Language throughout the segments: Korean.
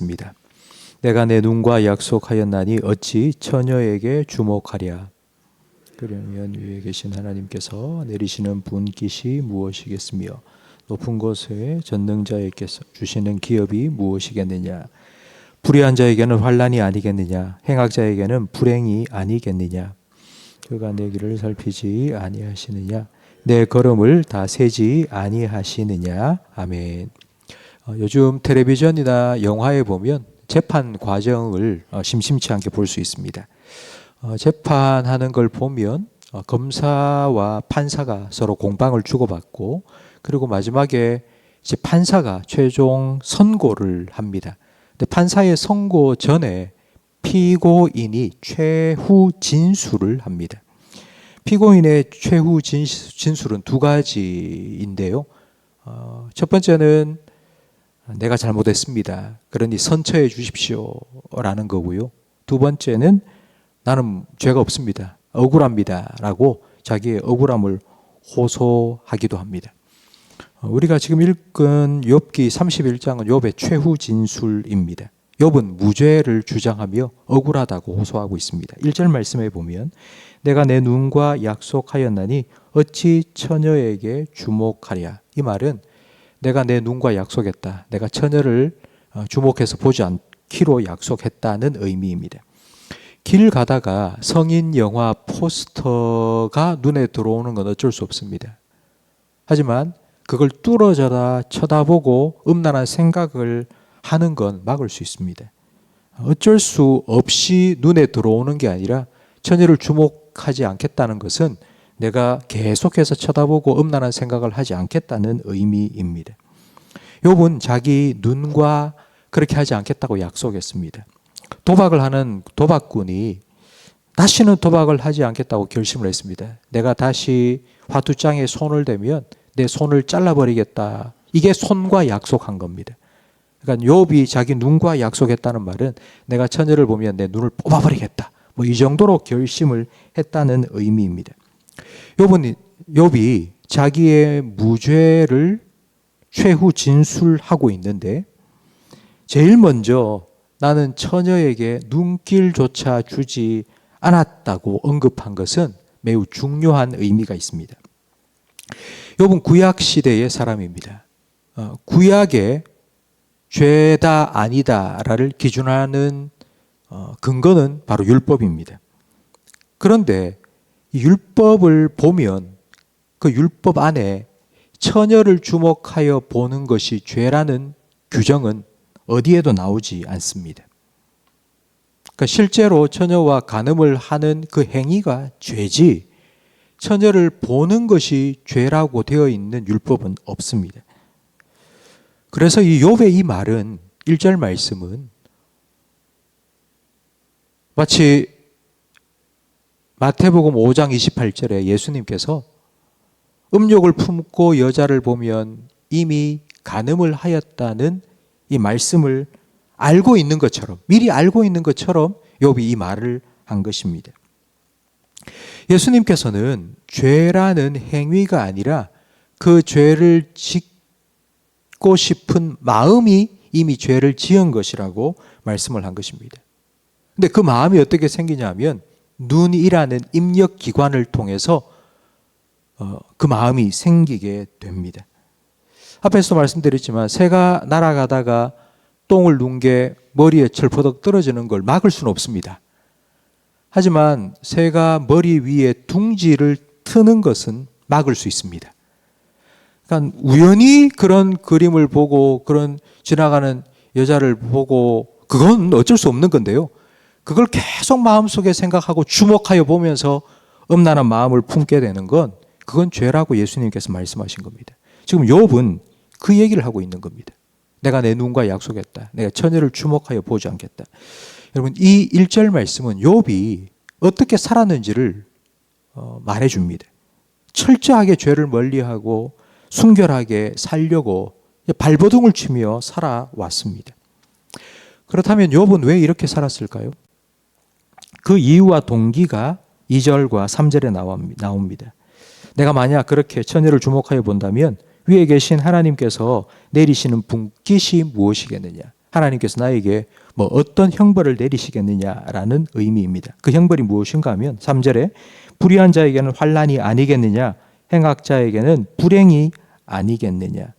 입니다. 내가 내 눈과 약속하였나니 어찌 처녀에게 주목하랴. 그러면 위에 계신 하나님께서 내리시는 분깃이 무엇이겠으며 높은 곳에 전능자에게서 주시는 기업이 무엇이겠느냐. 불의한 자에게는 환난이 아니겠느냐. 행악자에게는 불행이 아니겠느냐. 그가 내 길을 살피지 아니하시느냐. 내 걸음을 다 세지 아니하시느냐. 아멘. 요즘 텔레비전이나 영화에 보면 재판 과정을 심심치 않게 볼 수 있습니다. 재판하는 걸 보면 검사와 판사가 서로 공방을 주고받고 그리고 마지막에 이제 판사가 최종 선고를 합니다. 근데 판사의 선고 전에 피고인이 최후 진술을 합니다. 피고인의 최후 진술은 두 가지인데요. 첫 번째는 내가 잘못했습니다. 그러니 선처해 주십시오 라는 거고요. 두 번째는 나는 죄가 없습니다. 억울합니다 라고 자기의 억울함을 호소하기도 합니다. 우리가 지금 읽은 욥기 31장은 욥의 최후 진술입니다. 욥은 무죄를 주장하며 억울하다고 호소하고 있습니다. 1절 말씀에 보면 내가 내 눈과 약속하였나니 어찌 처녀에게 주목하랴. 이 말은 내가 내 눈과 약속했다. 내가 처녀를 주목해서 보지 않기로 약속했다는 의미입니다. 길 가다가 성인 영화 포스터가 눈에 들어오는 건 어쩔 수 없습니다. 하지만 그걸 뚫어져라 쳐다보고 음란한 생각을 하는 건 막을 수 있습니다. 어쩔 수 없이 눈에 들어오는 게 아니라 처녀를 주목하지 않겠다는 것은 내가 계속해서 쳐다보고 음란한 생각을 하지 않겠다는 의미입니다. 욥은 자기 눈과 그렇게 하지 않겠다고 약속했습니다. 도박을 하는 도박꾼이 다시는 도박을 하지 않겠다고 결심을 했습니다. 내가 다시 화투장에 손을 대면 내 손을 잘라버리겠다. 이게 손과 약속한 겁니다. 그러니까 욥이 자기 눈과 약속했다는 말은 내가 처녀를 보면 내 눈을 뽑아버리겠다. 뭐 이 정도로 결심을 했다는 의미입니다. 욥이 자기의 무죄를 최후 진술하고 있는데 제일 먼저 나는 처녀에게 눈길조차 주지 않았다고 언급한 것은 매우 중요한 의미가 있습니다. 욥은 구약 시대의 사람입니다. 구약에 죄다 아니다를 기준하는 근거는 바로 율법입니다. 그런데 이 율법을 보면 그 율법 안에 처녀를 주목하여 보는 것이 죄라는 규정은 어디에도 나오지 않습니다. 그러니까 실제로 처녀와 간음을 하는 그 행위가 죄지 처녀를 보는 것이 죄라고 되어 있는 율법은 없습니다. 그래서 이 욥의 이 말은 1절 말씀은 마치 마태복음 5장 28절에 예수님께서 음욕을 품고 여자를 보면 이미 간음을 하였다는 이 말씀을 알고 있는 것처럼 미리 알고 있는 것처럼 욥이 이 말을 한 것입니다. 예수님께서는 죄라는 행위가 아니라 그 죄를 짓고 싶은 마음이 이미 죄를 지은 것이라고 말씀을 한 것입니다. 근데 그 마음이 어떻게 생기냐면 눈이라는 입력기관을 통해서 그 마음이 생기게 됩니다. 앞에서도 말씀드렸지만 새가 날아가다가 똥을 눈 게 머리에 철퍼덕 떨어지는 걸 막을 수는 없습니다. 하지만 새가 머리 위에 둥지를 트는 것은 막을 수 있습니다. 그러니까 우연히 그런 그림을 보고 그런 지나가는 여자를 보고 그건 어쩔 수 없는 건데요. 그걸 계속 마음속에 생각하고 주목하여 보면서 음란한 마음을 품게 되는 건 그건 죄라고 예수님께서 말씀하신 겁니다. 지금 욥은 그 얘기를 하고 있는 겁니다. 내가 내 눈과 약속했다. 내가 처녀를 주목하여 보지 않겠다. 여러분 이 1절 말씀은 욥이 어떻게 살았는지를 말해줍니다. 철저하게 죄를 멀리하고 순결하게 살려고 발버둥을 치며 살아왔습니다. 그렇다면 욥은 왜 이렇게 살았을까요? 그 이유와 동기가 2절과 3절에 나옵니다. 내가 만약 그렇게 처녀를 주목하여 본다면 위에 계신 하나님께서 내리시는 분깃이 무엇이겠느냐. 하나님께서 나에게 뭐 어떤 형벌을 내리시겠느냐라는 의미입니다. 그 형벌이 무엇인가 하면 3절에 불의한 자에게는 환난이 아니겠느냐, 행악자에게는 불행이 아니겠느냐.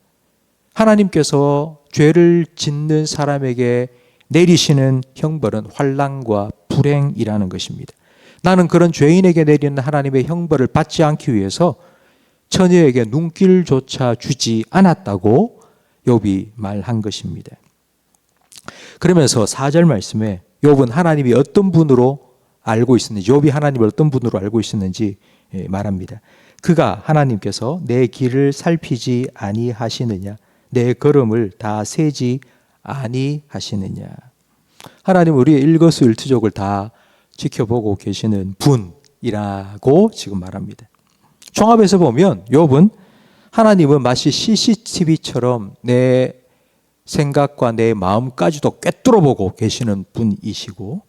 하나님께서 죄를 짓는 사람에게 내리시는 형벌은 환난과 불행이라는 것입니다. 나는 그런 죄인에게 내리는 하나님의 형벌을 받지 않기 위해서 처녀에게 눈길조차 주지 않았다고 욥이 말한 것입니다. 그러면서 4절 말씀에 욥은 하나님이 어떤 분으로 알고 있었는지, 욥이 하나님을 어떤 분으로 알고 있었는지 말합니다. 그가 하나님께서 내 길을 살피지 아니하시느냐, 내 걸음을 다 세지 아니하시느냐. 하나님 우리의 일거수일투족을 다 지켜보고 계시는 분이라고 지금 말합니다. 종합해서 보면 욥은 하나님은 마치 CCTV처럼 내 생각과 내 마음까지도 꿰뚫어보고 계시는 분이시고,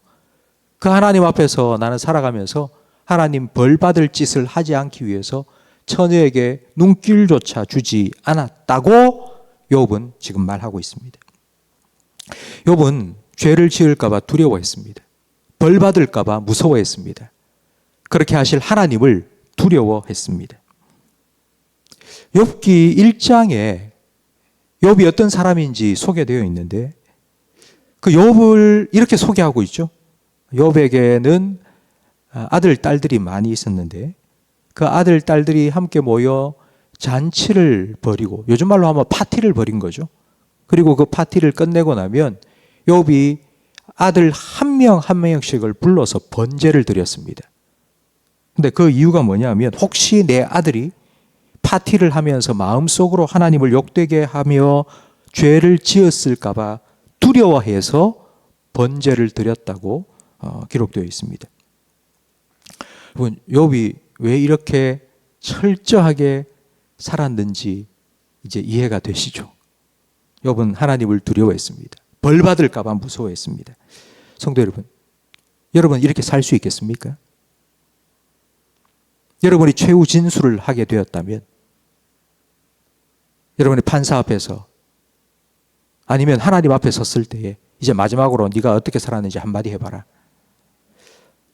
그 하나님 앞에서 나는 살아가면서 하나님 벌 받을 짓을 하지 않기 위해서 처녀에게 눈길조차 주지 않았다고 욥은 지금 말하고 있습니다. 욥은 죄를 지을까 봐 두려워했습니다. 벌 받을까 봐 무서워했습니다. 그렇게 하실 하나님을 두려워했습니다. 욥기 1장에 욥이 어떤 사람인지 소개되어 있는데, 그 욥을 이렇게 소개하고 있죠. 욥에게는 아들, 딸들이 많이 있었는데 그 아들, 딸들이 함께 모여 잔치를 벌이고, 요즘 말로 하면 파티를 벌인 거죠. 그리고 그 파티를 끝내고 나면 욥이 아들 한 명 한 명씩을 불러서 번제를 드렸습니다. 근데 그 이유가 뭐냐면, 혹시 내 아들이 파티를 하면서 마음속으로 하나님을 욕되게 하며 죄를 지었을까 봐 두려워해서 번제를 드렸다고 기록되어 있습니다. 여러분, 욥이 왜 이렇게 철저하게 살았는지 이제 이해가 되시죠? 욥은 하나님을 두려워했습니다. 벌 받을까 봐 무서워했습니다. 성도 여러분, 여러분 이렇게 살 수 있겠습니까? 여러분이 최후 진술을 하게 되었다면, 여러분이 판사 앞에서 아니면 하나님 앞에 섰을 때에 이제 마지막으로 네가 어떻게 살았는지 한마디 해봐라.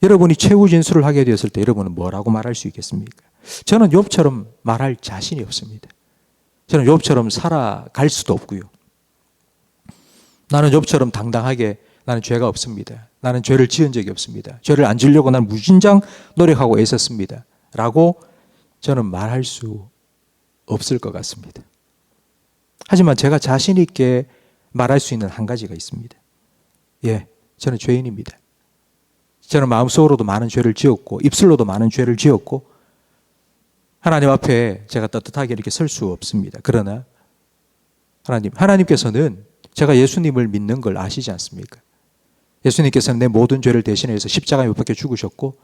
여러분이 최후 진술을 하게 되었을 때 여러분은 뭐라고 말할 수 있겠습니까? 저는 욥처럼 말할 자신이 없습니다. 저는 욥처럼 살아갈 수도 없고요. 나는 욥처럼 당당하게 나는 죄가 없습니다. 나는 죄를 지은 적이 없습니다. 죄를 안 지으려고 나는 무진장 노력하고 애썼습니다. 라고 저는 말할 수 없을 것 같습니다. 하지만 제가 자신 있게 말할 수 있는 한 가지가 있습니다. 예, 저는 죄인입니다. 저는 마음속으로도 많은 죄를 지었고 입술로도 많은 죄를 지었고 하나님 앞에 제가 떳떳하게 이렇게 설 수 없습니다. 그러나 하나님께서는 제가 예수님을 믿는 걸 아시지 않습니까? 예수님께서는 내 모든 죄를 대신해서 십자가에 못 박혀 죽으셨고,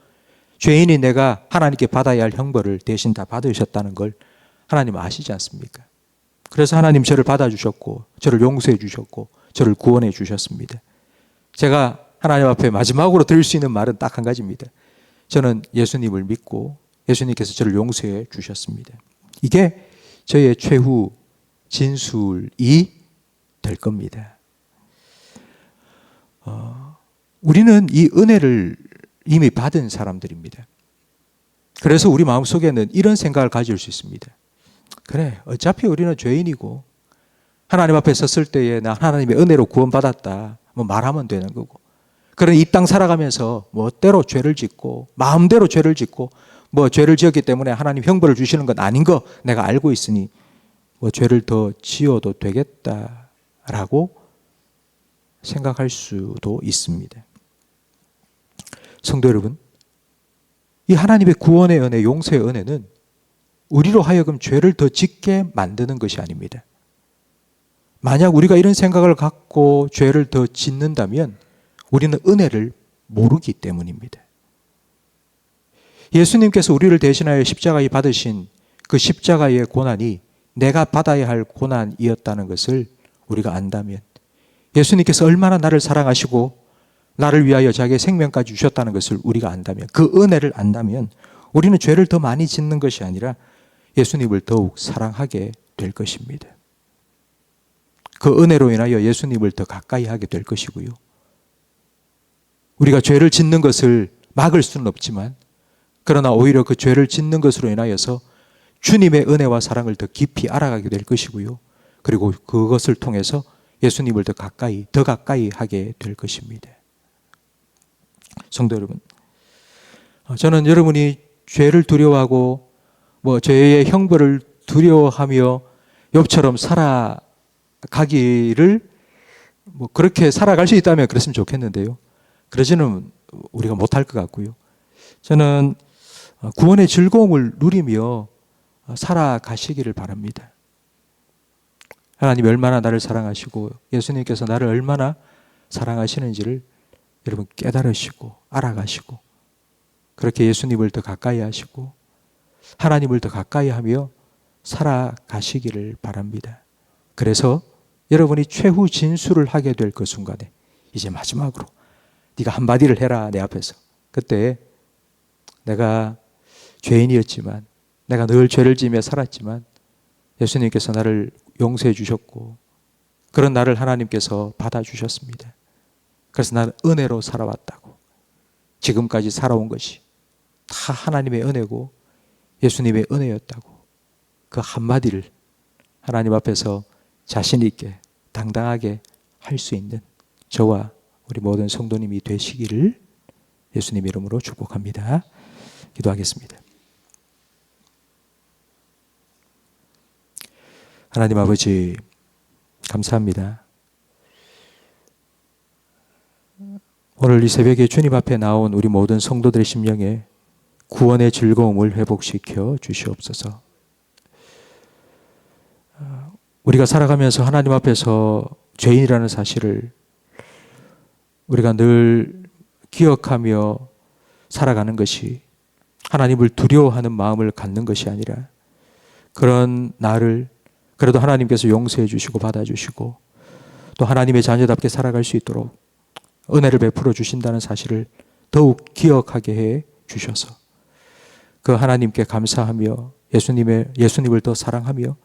죄인이 내가 하나님께 받아야 할 형벌을 대신 다 받으셨다는 걸 하나님 아시지 않습니까? 그래서 하나님 저를 받아주셨고, 저를 용서해 주셨고, 저를 구원해 주셨습니다. 제가 하나님 앞에 마지막으로 드릴 수 있는 말은 딱 한 가지입니다. 저는 예수님을 믿고 예수님께서 저를 용서해 주셨습니다. 이게 저의 최후 진술이 될 겁니다. 우리는 이 은혜를 이미 받은 사람들입니다. 그래서 우리 마음속에는 이런 생각을 가질 수 있습니다. 그래, 어차피 우리는 죄인이고 하나님 앞에 섰을 때에 나 하나님의 은혜로 구원받았다 뭐 말하면 되는 거고, 그런 이 땅 살아가면서 멋대로 죄를 짓고 마음대로 죄를 짓고 뭐 죄를 지었기 때문에 하나님 형벌을 주시는 건 아닌 거 내가 알고 있으니 뭐 죄를 더 지어도 되겠다라고 생각할 수도 있습니다. 성도 여러분, 이 하나님의 구원의 은혜, 용서의 은혜는 우리로 하여금 죄를 더 짓게 만드는 것이 아닙니다. 만약 우리가 이런 생각을 갖고 죄를 더 짓는다면 우리는 은혜를 모르기 때문입니다. 예수님께서 우리를 대신하여 십자가에 받으신 그 십자가의 고난이 내가 받아야 할 고난이었다는 것을 우리가 안다면, 예수님께서 얼마나 나를 사랑하시고 나를 위하여 자기의 생명까지 주셨다는 것을 우리가 안다면, 그 은혜를 안다면 우리는 죄를 더 많이 짓는 것이 아니라 예수님을 더욱 사랑하게 될 것입니다. 그 은혜로 인하여 예수님을 더 가까이 하게 될 것이고요. 우리가 죄를 짓는 것을 막을 수는 없지만 그러나 오히려 그 죄를 짓는 것으로 인하여서 주님의 은혜와 사랑을 더 깊이 알아가게 될 것이고요. 그리고 그것을 통해서 예수님을 더 가까이 하게 될 것입니다. 성도 여러분, 저는 여러분이 죄를 두려워하고 죄의 형벌을 두려워하며 욥처럼 살아가기를 그렇게 살아갈 수 있다면 그랬으면 좋겠는데요. 그러지는 우리가 못할 것 같고요. 저는 구원의 즐거움을 누리며 살아가시기를 바랍니다. 하나님이 얼마나 나를 사랑하시고 예수님께서 나를 얼마나 사랑하시는지를 여러분 깨달으시고 알아가시고 그렇게 예수님을 더 가까이 하시고 하나님을 더 가까이 하며 살아가시기를 바랍니다. 그래서 여러분이 최후 진술을 하게 될 그 순간에 이제 마지막으로 네가 한마디를 해라 내 앞에서. 그때 내가 죄인이었지만 내가 늘 죄를 지으며 살았지만 예수님께서 나를 용서해 주셨고 그런 나를 하나님께서 받아주셨습니다. 그래서 나는 은혜로 살아왔다고. 지금까지 살아온 것이 다 하나님의 은혜고 예수님의 은혜였다고. 그 한마디를 하나님 앞에서 자신 있게 당당하게 할 수 있는 저와 우리 모든 성도님이 되시기를 예수님 이름으로 축복합니다. 기도하겠습니다. 하나님 아버지 감사합니다. 오늘 이 새벽에 주님 앞에 나온 우리 모든 성도들의 심령에 구원의 즐거움을 회복시켜 주시옵소서. 우리가 살아가면서 하나님 앞에서 죄인이라는 사실을 우리가 늘 기억하며 살아가는 것이 하나님을 두려워하는 마음을 갖는 것이 아니라 그런 나를 그래도 하나님께서 용서해 주시고 받아주시고 또 하나님의 자녀답게 살아갈 수 있도록 은혜를 베풀어 주신다는 사실을 더욱 기억하게 해 주셔서 그 하나님께 감사하며 예수님을 더 사랑하며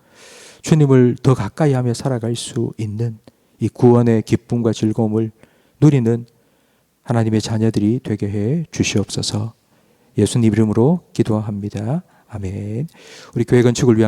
주님을 더 가까이 하며 살아갈 수 있는 이 구원의 기쁨과 즐거움을 누리는 하나님의 자녀들이 되게 해 주시옵소서. 예수님 이름으로 기도합니다. 아멘. 우리 교회 건축을 위한